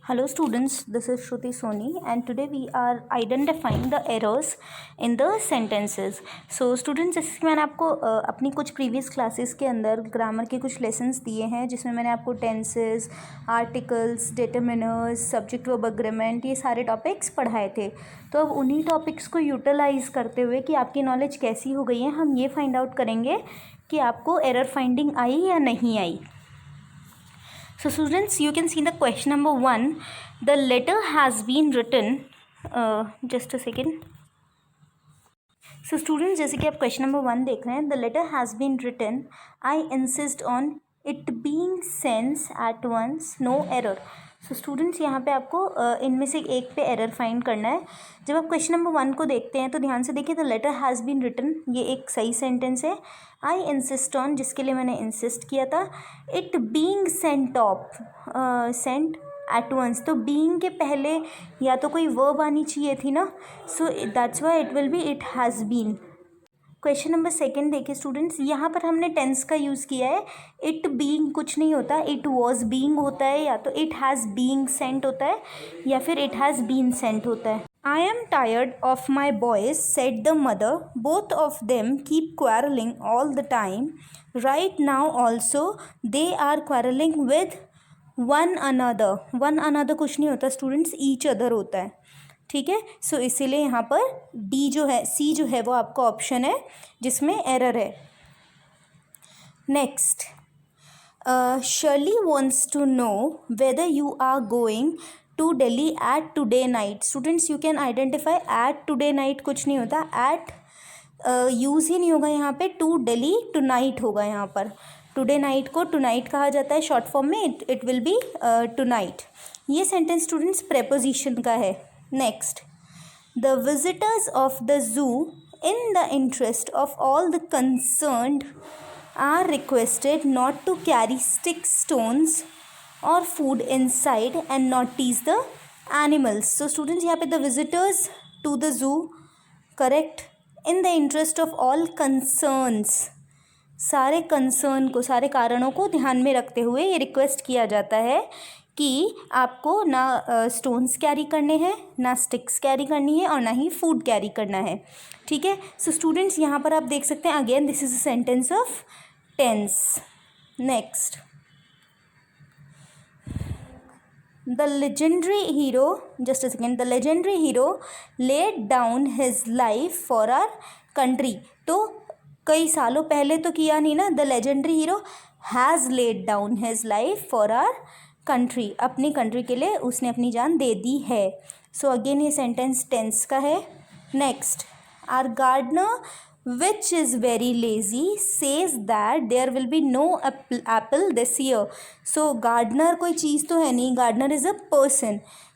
Hello students, this is Shruti Soni and today we are identifying the errors in the sentences. So students, जैसे मैंने आपको अपनी कुछ previous classes के अंदर ग्रामर के कुछ लेसन्स दिए हैं जिसमें मैंने आपको tenses, articles, determiners, subject verb agreement ये सारे टॉपिक्स पढ़ाए थे. तो अब उन्हीं टॉपिक्स को यूटिलाइज करते हुए कि आपकी नॉलेज कैसी हो गई है, हम ये फाइंड आउट करेंगे कि आपको एरर फाइंडिंग आई या नहीं आई. So students, you can see the question number 1. The letter has been written. Just a second. So students, जैसे कि आप question number 1 देख रहे हैं, the letter has been written. I insist on it being sent at once. No error. So students, यहाँ पे आपको इनमें से एक पे एरर फाइंड करना है. जब आप क्वेश्चन नंबर 1 को देखते हैं तो ध्यान से देखिए, the letter has been written, ये एक सही सेंटेंस है. आई इंसिस्ट ऑन, जिसके लिए मैंने इंसिस्ट किया था. It being sent off, sent at once, तो बीइंग के पहले या तो कोई वर्ब आनी चाहिए थी ना, so that's why it will be it has been. Question number 2 देखिए स्टूडेंट्स, यहाँ पर हमने टेंस का यूज़ किया है. इट बीइंग कुछ नहीं होता, इट वॉज बीइंग होता है, या तो इट हैज़ बीइंग सेंट होता है, या फिर इट हैज़ बीन सेंट होता है. I am tired of my boys, said the mother. Both of them keep quarreling all the time. Right now also they are quarreling with one another. One another कुछ नहीं होता students, each other होता है. ठीक है, सो इसीलिए यहाँ पर डी जो है, सी जो है वो आपका ऑप्शन है जिसमें एरर है. Next, Shirley wants to know whether you are going to Delhi at today night. Students, you can identify at today night कुछ नहीं होता, at यूज़ ही नहीं होगा यहाँ पे. टू डेली tonight होगा यहाँ पर. टुडे नाइट को tonight कहा जाता है शॉर्ट फॉर्म में, इट विल बी tonight. ये सेंटेंस स्टूडेंट्स प्रेपोजिशन का है. Next, the visitors of the zoo in the interest of all the concerned are requested not to carry sticks, stones or food inside and not tease the animals. So students, यहाँ पे the visitors to the zoo, correct, in the interest of all concerns, सारे concern को, सारे कारणों को ध्यान में रखते हुए ये रिक्वेस्ट किया जाता है कि आपको ना स्टोन्स कैरी करने हैं, ना स्टिक्स कैरी करनी है और ना ही फूड कैरी करना है. ठीक है, सो स्टूडेंट्स यहाँ पर आप देख सकते हैं, again this is a sentence of tense. Next, the legendary hero, just a second, the legendary hero laid down his life for our country. तो कई सालों पहले तो किया नहीं ना, the legendary hero has laid down his life for our country, अपनी country के लिए उसने अपनी जान दे दी है. सो अगेन ये सेंटेंस टेंस का है. Next, our gardener which is very lazy says that there will be no apple this year. so gardener कोई चीज़ तो है नहीं, gardener is a person.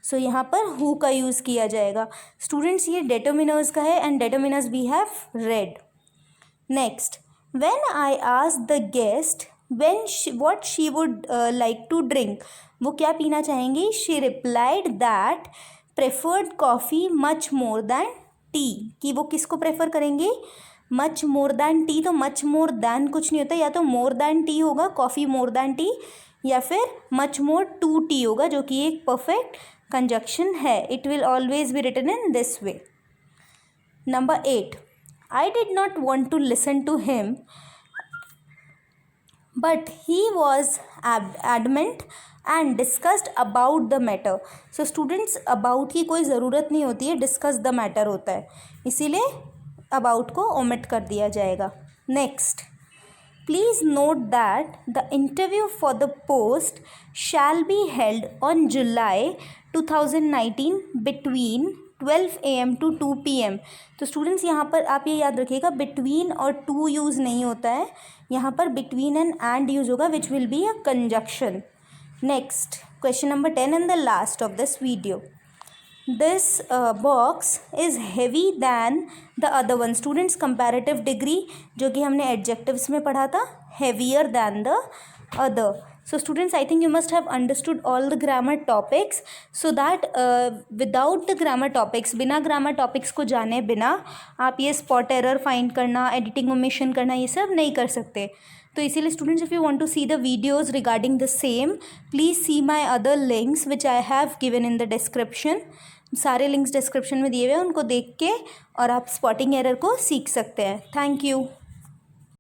so यहाँ पर who का यूज़ किया जाएगा. स्टूडेंट्स, ये determiners का है and determiners we have read. next, when I asked the guest what she would like to drink, वो क्या पीना चाहेंगी, she replied that preferred coffee much more than tea, कि वो किसको प्रेफर करेंगी, मच मोर दैन टी. तो much more than कुछ नहीं होता, या तो मोर दैन टी होगा, कॉफ़ी मोर दैन टी, या फिर मच मोर टू टी होगा, जो कि एक परफेक्ट कंजक्शन है. It will always be written in this way. Number 8, I did not want to listen to him but he was adamant and discussed about the matter. So students, about की कोई ज़रूरत नहीं होती है, discuss the matter होता है, इसीलिए about को ओमिट कर दिया जाएगा. Next, please note that the interview for the post shall be held on July 2019 between 12 AM to 2 PM. तो स्टूडेंट्स, यहाँ पर आप ये याद रखिएगा, बिटवीन और टू यूज़ नहीं होता है, यहाँ पर बिटवीन एंड यूज़ होगा, which will be a conjunction. Next, question number 10 and the last of this video. This box is heavy than the other one. Students, comparative degree जो कि हमने adjectives में पढ़ा था, heavier than the other. So students, I think you must have understood all the grammar topics so that without the grammar topics, बिना grammar topics को जाने बिना आप ये spot error find करना, editing omission करना, ये सब नहीं कर सकते. तो इसीलिए students, if you want to see the videos regarding the same, please see my other links which I have given in the description. सारे लिंक्स डिस्क्रिप्शन में दिए हुए हैं, उनको देख के और आप स्पॉटिंग एरर को सीख सकते हैं। Thank you.